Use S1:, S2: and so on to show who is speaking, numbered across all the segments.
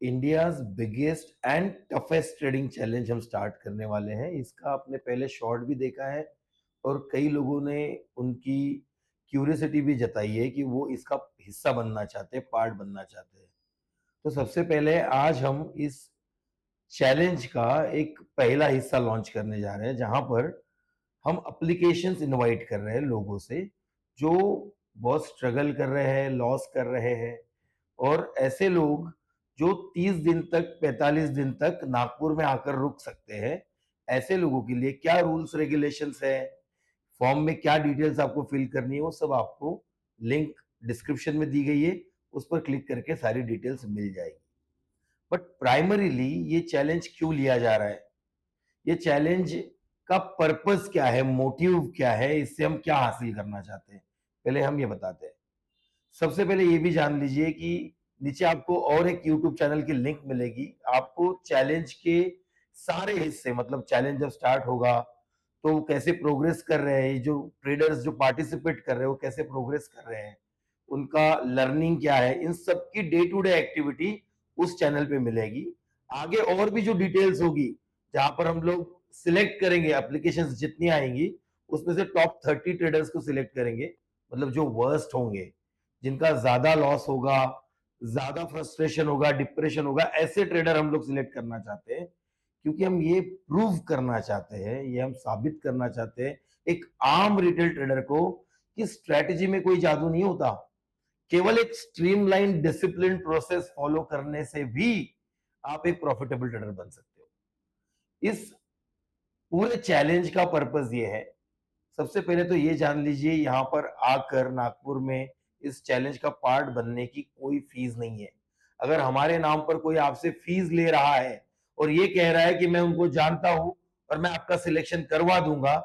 S1: India's biggest and toughest trading challenge हम start करने वाले हैं। इसका आपने पहले शॉर्ट भी देखा है और कई लोगों ने उनकी क्यूरियोसिटी भी जताई है कि वो इसका हिस्सा बनना चाहते हैं, पार्ट बनना चाहते हैं। तो सबसे पहले आज हम इस चैलेंज का एक पहला हिस्सा लॉन्च करने जा रहे हैं, जहां पर हम एप्लीकेशंस इनवाइट कर रहे हैं लोगों से जो बहुत स्ट्रगल कर रहे हैं, लॉस कर रहे हैं, और ऐसे लोग जो 30 दिन तक, 45 दिन तक नागपुर में आकर रुक सकते हैं। ऐसे लोगों के लिए क्या रूल्स रेगुलेशंस है, फॉर्म में क्या डिटेल्स आपको फिल करनी है, वो सब आपको लिंक डिस्क्रिप्शन में दी गई है, उस पर क्लिक करके सारी डिटेल्स मिल जाएगी। बट प्राइमरीली ये चैलेंज क्यों लिया जा रहा है, ये चैलेंज का पर्पस क्या है, मोटिव क्या है, इससे हम क्या हासिल करना चाहते हैं, पहले हम ये बताते हैं। सबसे पहले ये भी जान लीजिए कि नीचे आपको और एक यूट्यूब चैनल की लिंक मिलेगी। आपको चैलेंज के सारे हिस्से, मतलब चैलेंज जब स्टार्ट होगा तो वो कैसे प्रोग्रेस कर रहे हैं, जो ट्रेडर्स जो पार्टिसिपेट कर रहे हैं वो कैसे प्रोग्रेस कर रहे हैं, उनका लर्निंग क्या है, इन सब की डे टू डे एक्टिविटी उस चैनल पे मिलेगी। आगे और भी जो डिटेल्स होगी, जहां पर हम लोग सिलेक्ट करेंगे एप्लीकेशंस जितनी आएंगी, उसमें से टॉप 30 ट्रेडर्स को सिलेक्ट करेंगे, मतलब जो वर्स्ट होंगे, जिनका ज्यादा लॉस होगा, ज्यादा फ्रस्ट्रेशन होगा, डिप्रेशन होगा, ऐसे ट्रेडर हम लोग सिलेक्ट करना चाहते हैं। क्योंकि हम ये प्रूव करना चाहते हैं, ये हम साबित करना चाहते हैं एक आम रिटेल ट्रेडर को कि स्ट्रेटजी में कोई जादू नहीं होता। केवल एक स्ट्रीमलाइन डिसिप्लिन प्रोसेस फॉलो करने से भी आप एक प्रॉफिटेबल ट्रेडर बन सकते हो। इस पूरे चैलेंज का पर्पस ये है, सबसे पहले तो ये जान लीजिए, यहां पर आकर नागपुर में इस चैलेंज का पार्ट बनने की कोई फीस नहीं है। अगर हमारे नाम पर कोई आपसे फीस ले रहा है और ये कह रहा है कि मैं उनको जानता हूं और मैं आपका सिलेक्शन करवा दूंगा,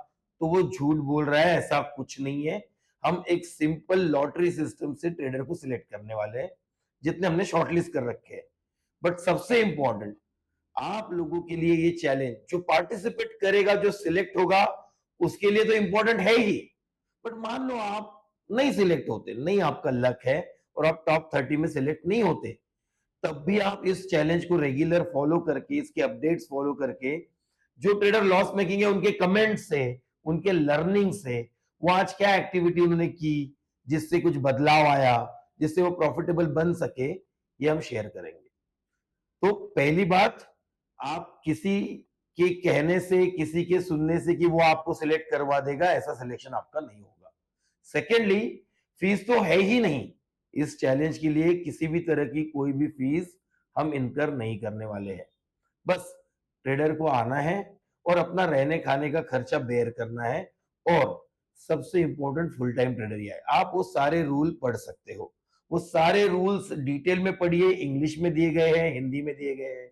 S1: तो वो झूठ बोल रहा है। ऐसा कुछ नहीं है। हम एक सिंपल लॉटरी सिस्टम से ट्रेडर को सिलेक्ट करने वाले हैं, जितने हमने शॉर्टलिस्ट कर रखे हैं। बट सबसे इंपॉर्टेंट, आप लोगों के लिए ये चैलेंज, जो पार्टिसिपेट करेगा, जो सिलेक्ट होगा, उसके लिए तो इंपॉर्टेंट है ही। बट मान लो आप नहीं सिलेक्ट होते, नहीं आपका लक है और आप टॉप 30 में सिलेक्ट नहीं होते, तब भी आप इस चैलेंज को रेगुलर फॉलो करके, इसके अपडेट्स फॉलो करके, जो ट्रेडर लॉस मेकिंग है उनके कमेंट से, उनके लर्निंग से, वो आज क्या एक्टिविटी उन्होंने की जिससे कुछ बदलाव आया, जिससे वो प्रॉफिटेबल बन सके, ये हम शेयर करेंगे। तो पहली बात, आप किसी के कहने से, किसी के सुनने से कि वो आपको सिलेक्ट करवा देगा, ऐसा सिलेक्शन आपका नहीं होगा। सेकेंडली, फीस तो है ही नहीं। इस चैलेंज के लिए किसी भी तरह की कोई भी फीस हम इनकर नहीं करने वाले हैं। बस ट्रेडर को आना है और अपना रहने खाने का खर्चा बेयर करना है। और सबसे इंपॉर्टेंट, फुल टाइम ट्रेडर ही है। आप वो सारे रूल पढ़ सकते हो, वो सारे रूल्स डिटेल में पढ़िए, इंग्लिश में दिए गए हैं, हिंदी में दिए गए हैं।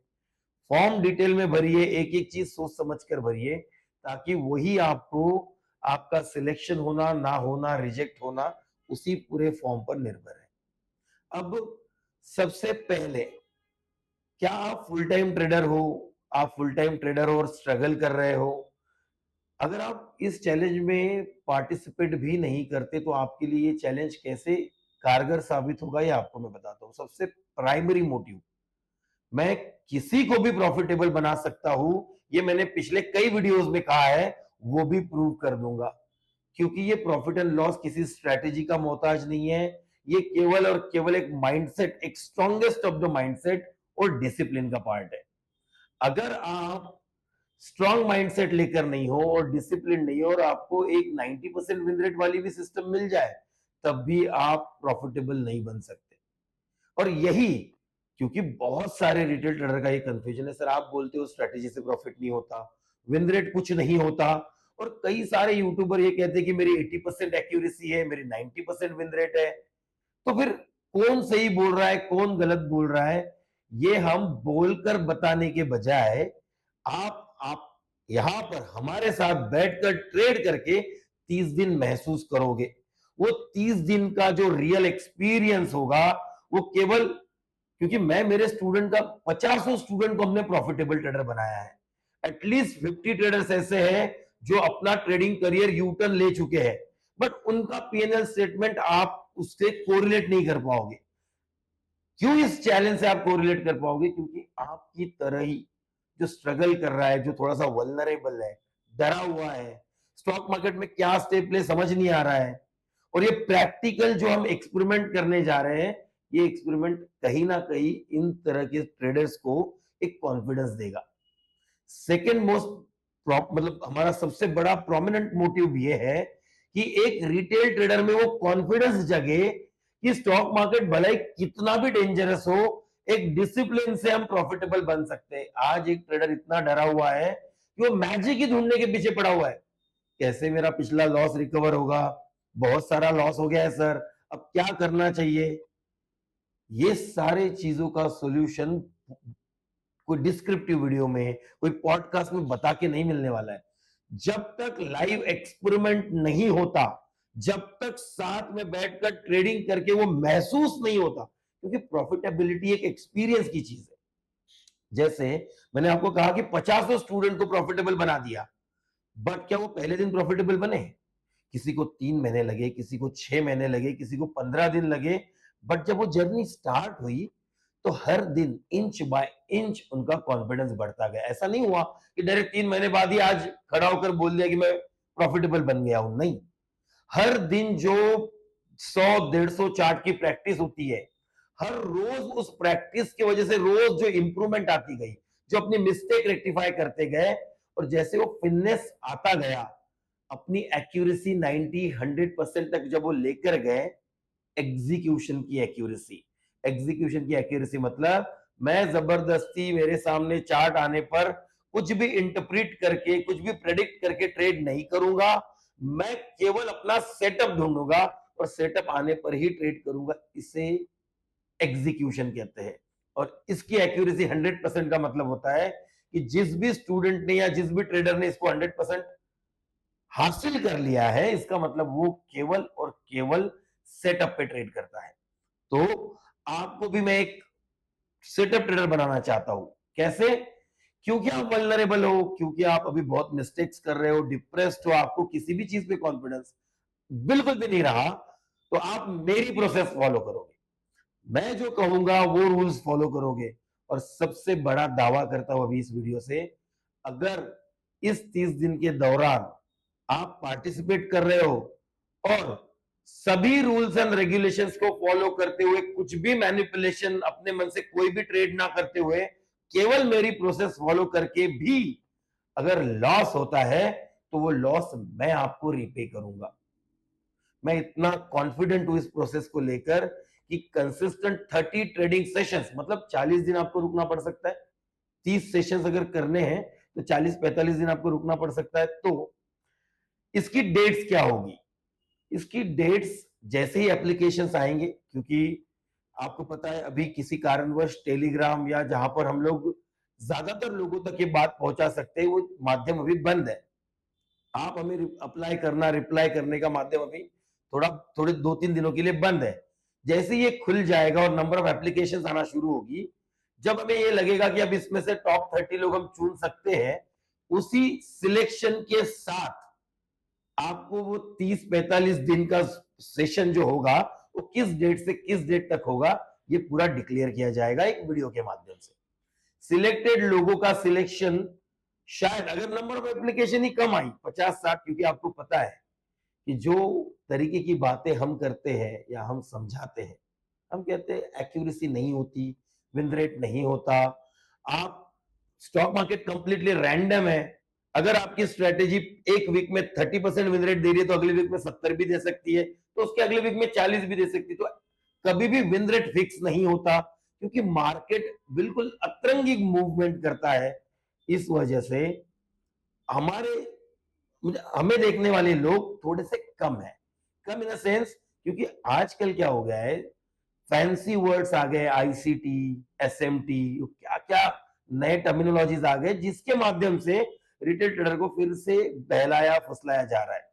S1: फॉर्म डिटेल में भरिए, एक एक चीज सोच समझ कर भरिए, ताकि वही आपको, आपका सिलेक्शन होना ना होना, रिजेक्ट होना, उसी पूरे फॉर्म पर निर्भर है। अब सबसे पहले, क्या आप फुल टाइम ट्रेडर हो? आप फुल टाइम ट्रेडर हो और स्ट्रगल कर रहे हो? अगर आप इस चैलेंज में पार्टिसिपेट भी नहीं करते, तो आपके लिए ये चैलेंज कैसे कारगर साबित होगा, ये आपको मैं बताता हूं। सबसे प्राइमरी मोटिव, मैं किसी को भी प्रॉफिटेबल बना सकता हूं, ये मैंने पिछले कई वीडियोस में कहा है, वो भी प्रूव कर दूंगा। क्योंकि ये प्रॉफिट एंड लॉस किसी स्ट्रेटेजी का मोहताज नहीं है, ये केवल और केवल एक माइंडसेट, एक स्ट्रॉन्गेस्ट ऑफ द माइंडसेट और डिसिप्लिन का पार्ट है। अगर आप स्ट्रॉन्ग माइंडसेट लेकर नहीं हो और डिसिप्लिन नहीं हो, और आपको एक 90% विन रेट वाली भी सिस्टम मिल जाए, तब भी आप प्रॉफिटेबल नहीं बन सकते। और यही, क्योंकि बहुत सारे रिटेल ट्रेडर का ये कंफ्यूजन है, सर आप बोलते हो स्ट्रेटेजी से प्रॉफिट नहीं होता, विन रेट कुछ नहीं होता, और कई सारे यूट्यूबर ये कहते हैं कि मेरी 80% एक्यूरेसी है, मेरी 90% विन रेट है। तो फिर कौन सही बोल रहा है, कौन गलत बोल रहा है, ये हम बोलकर बताने के बजाय, आप यहां पर हमारे साथ बैठकर ट्रेड करके 30 दिन महसूस करोगे। वो 30 दिन का जो रियल एक्सपीरियंस होगा, वो केवल, क्योंकि मैं मेरे स्टूडेंट का, 50 स्टूडेंट को हमने प्रॉफिटेबल ट्रेडर बनाया है। एटलीस्ट 50 ट्रेडर्स ऐसे हैं जो अपना ट्रेडिंग करियर यू टर्न ले चुके हैं, बट उनका पीएनएल स्टेटमेंट आप उससे कोरिलेट नहीं कर पाओगे। क्यों इस चैलेंज से आप कोरिलेट कर पाओगे? क्योंकि आपकी तरह ही जो स्ट्रगल कर रहा है, जो थोड़ा-सा वल्नरेबल है, डरा हुआ है, स्टॉक मार्केट में क्या स्टेप ले समझ नहीं आ रहा है, और ये प्रैक्टिकल जो हम एक्सपेरिमेंट करने जा रहे हैं, ये एक्सपेरिमेंट कहीं न कहीं इन तरह के ट्रेडर्स को एक कॉन्फिडेंस देगा। सेकंड मोस्ट मतलब हमारा सबसे बड़ा प्रोमिनेंट मोटिव ये है कि एक रिटेल ट्रेडर में वो कॉन्फिडेंस जगे कि स्टॉक मार्केट भले ही कितना भी डेंजरस हो, एक डिसिप्लिन से हम प्रॉफिटेबल बन सकते हैं। आज एक ट्रेडर इतना डरा हुआ है कि वो मैजिक ही ढूंढने के पीछे पड़ा हुआ है, कैसे मेरा पिछला लॉस रिकवर होगा, बहुत सारा लॉस हो गया है सर, अब क्या करना चाहिए। ये सारे चीजों का सॉल्यूशन कोई डिस्क्रिप्टिव वीडियो में, कोई पॉडकास्ट में बता के नहीं मिलने वाला है। जब तक लाइव एक्सपेरिमेंट नहीं होता, जब तक साथ में बैठकर ट्रेडिंग करके वो महसूस नहीं होता, क्योंकि प्रॉफिटेबिलिटी एक एक्सपीरियंस की चीज है। जैसे मैंने आपको कहा कि 50 स्टूडेंट को प्रॉफिटेबल बना दिया, बट क्या वो पहले दिन प्रॉफिटेबल बने? किसी को 3 महीने लगे, किसी को 6 महीने लगे, किसी को 15 दिन लगे, बट जब वो जर्नी स्टार्ट हुई तो हर दिन इंच बाय इंच उनका कॉन्फिडेंस बढ़ता गया। ऐसा नहीं हुआ कि डायरेक्ट 3 महीने बाद ही आज खड़ा होकर बोल दिया कि मैं प्रॉफिटेबल बन गया हूं। नहीं, हर दिन जो 100-150 चार्ट की प्रैक्टिस होती है, हर रोज उस प्रैक्टिस की वजह से रोज जो इंप्रूवमेंट आती गई, जो अपनी मिस्टेक रेक्टिफाई करते गए, और जैसे वो फिटनेस आता गया, अपनी एक्यूरेसी 90-100% तक जब वो लेकर गए, एग्जीक्यूशन की एक्यूरेसी, एग्जीक्यूशन की एक्यूरेसी मतलब मैं जबरदस्ती मेरे सामने चार्ट आने पर कुछ भी इंटरप्रिट करके, कुछ भी प्रेडिक्ट करके ट्रेड नहीं करूंगा। मैं केवल अपना सेटअप ढूंढूंगा और सेटअप आने पर ही ट्रेड करूंगा। इसे एग्जीक्यूशन कहते हैं। और इसकी एक्यूरेसी 100% का मतलब होता है कि जिस भी स्टूडेंट ने या जिस भी ट्रेडर ने इसको 100% हासिल कर लिया है, इसका मतलब वो केवल और केवल सेटअप पे ट्रेड करता है। तो आपको भी मैं एक सेटअप ट्रेडर बनाना चाहता हूं। कैसे? क्योंकि आप वल्नरेबल हो, क्योंकि आप अभी बहुत मिस्टेक्स कर रहे हो, डिप्रेस्ड हो, आपको किसी भी चीज पे कॉन्फिडेंस बिल्कुल भी नहीं रहा, तो आप मेरी प्रोसेस फॉलो करोगे, मैं जो कहूंगा वो रूल्स फॉलो करोगे। और सबसे बड़ा दावा करता हूं अभी इस वीडियो से, अगर इस 30 दिन के दौरान आप पार्टिसिपेट कर रहे हो और सभी रूल्स एंड रेगुलेशंस को फॉलो करते हुए, कुछ भी मैनिपुलेशन अपने मन से कोई भी ट्रेड ना करते हुए, केवल मेरी प्रोसेस फॉलो करके भी अगर लॉस होता है, तो वो लॉस मैं आपको रीपे करूंगा। मैं इतना कॉन्फिडेंट हूं इस प्रोसेस को लेकर कि कंसिस्टेंट 30 ट्रेडिंग सेशंस, मतलब 40 दिन आपको रुकना पड़ सकता है। 30 सेशंस अगर करने हैं तो 40-45 दिन आपको रुकना पड़ सकता है। तो इसकी डेट्स क्या होगी? इसकी डेट्स जैसे ही एप्लीकेशंस आएंगे, क्योंकि आपको पता है अभी किसी कारणवश टेलीग्राम या जहां पर हम लोग ज्यादातर लोगों तक ये बात पहुंचा सकते हैं, वो माध्यम अभी बंद है। आप हमें अप्लाई करना, रिप्लाई करने का माध्यम अभी थोड़े 2-3 दिनों के लिए बंद है। जैसे ये खुल जाएगा और नंबर ऑफ एप्लीकेशन आना शुरू होगी, जब हमें ये लगेगा कि अब इसमें से टॉप 30 लोग हम चुन सकते हैं, उसी सिलेक्शन के साथ आपको वो 30-45 दिन का सेशन जो होगा, वो किस डेट से किस डेट तक होगा, ये पूरा डिक्लेयर किया जाएगा एक वीडियो के माध्यम से। सिलेक्टेड लोगों का सिलेक्शन, शायद अगर नंबर ऑफ एप्लीकेशन ही कम आई 50-60, क्योंकि आपको पता है कि जो तरीके की बातें हम करते हैं या हम समझाते हैं, हम कहते हैं एक्यूरेसी नहीं होती, विन रेट नहीं होता, आप स्टॉक मार्केट कंप्लीटली रैंडम है। अगर आपकी स्ट्रेटेजी एक वीक में 30% विन रेट दे रही है, तो अगले वीक में 70 भी दे सकती है, तो उसके अगले वीक में 40 भी दे सकती है। तो कभी भी विन रेट फिक्स नहीं होता, क्योंकि मार्केट बिल्कुल अतरंगी मूवमेंट करता है। इस वजह से हमारे हमें देखने वाले लोग थोड़े से कम है, कम इन द सेंस, क्योंकि आजकल क्या हो गया है, फैंसी वर्ड्स आ गए, आईसीटी, एसएमटी, क्या क्या नए टर्मिनोलॉजीज आ गए, जिसके माध्यम से रिटेल ट्रेडर को फिर से बहलाया फुसलाया जा रहा है।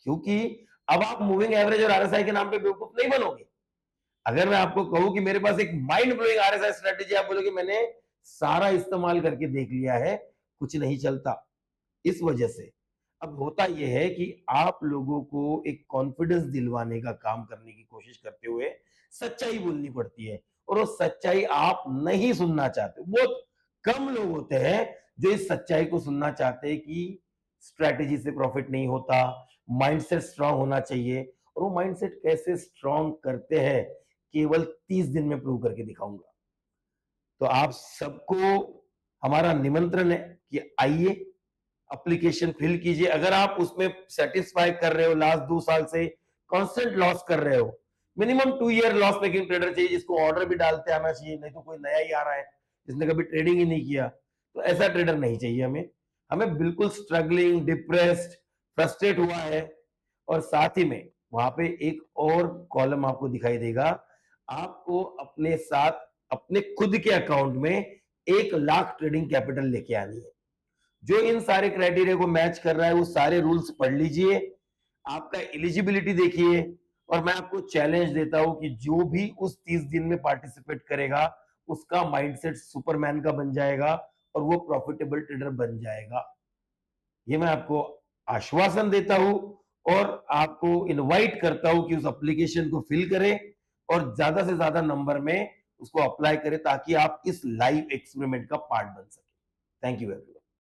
S1: क्योंकि अब आप मूविंग एवरेज और आरएसआई के नाम पे बेवकूफ नहीं बनोगे। अगर मैं आपको कहूं कि मेरे पास एक माइंड ब्लोइंग आरएसआई स्ट्रेटेजी, आप बोलोगे मैंने सारा इस्तेमाल करके देख लिया है, कुछ नहीं चलता। इस वजह से अब होता यह है कि आप लोगों को एक कॉन्फिडेंस दिलवाने का काम करने की कोशिश करते हुए सच्चाई बोलनी पड़ती है। और वो सच्चाई आप नहीं सुनना चाहते। बहुत कम लोग होते हैं जो इस सच्चाई को सुनना चाहते हैं कि स्ट्रैटेजी से प्रॉफिट नहीं होता, माइंडसेट स्ट्रांग होना चाहिए। और वो माइंडसेट कैसे स्ट्रांग करते हैं, केवल 30 दिन में प्रूव करके दिखाऊंगा। तो आप सबको हमारा निमंत्रण है कि आइए, एप्लीकेशन फिल कीजिए। अगर आप उसमें सेटिस्फाई कर रहे हो, लास्ट 2 साल से कांस्टेंट लॉस कर रहे हो, minimum 2 year loss making trader चाहिए, जिसको ऑर्डर भी डालते आना चाहिए, नहीं तो कोई नया ही आ रहा है जिसने कभी ट्रेडिंग ही नहीं किया, तो ऐसा ट्रेडर नहीं चाहिए हमें। हमें बिल्कुल स्ट्रगलिंग, डिप्रेस्ड, फ्रस्ट्रेट हुआ है। और साथ ही में वहां पे एक और कॉलम आपको दिखाई देगा, आपको अपने साथ अपने खुद के अकाउंट में 1 लाख ट्रेडिंग कैपिटल लेके आनी है। जो इन सारे क्राइटेरिया को मैच कर रहा है वो सारे रूल्स पढ़ लीजिए, आपका एलिजिबिलिटी देखिए। और मैं आपको चैलेंज देता हूं कि जो भी उस 30 दिन में पार्टिसिपेट करेगा, उसका माइंडसेट सुपरमैन का बन जाएगा और वो प्रॉफिटेबल ट्रेडर बन जाएगा। ये मैं आपको आश्वासन देता हूं और आपको इनवाइट करता हूं कि उस एप्लीकेशन को फिल करें और ज्यादा से ज्यादा नंबर में उसको अप्लाई करें, ताकि आप इस लाइव एक्सपेरिमेंट का पार्ट बन सके। Thank you everyone.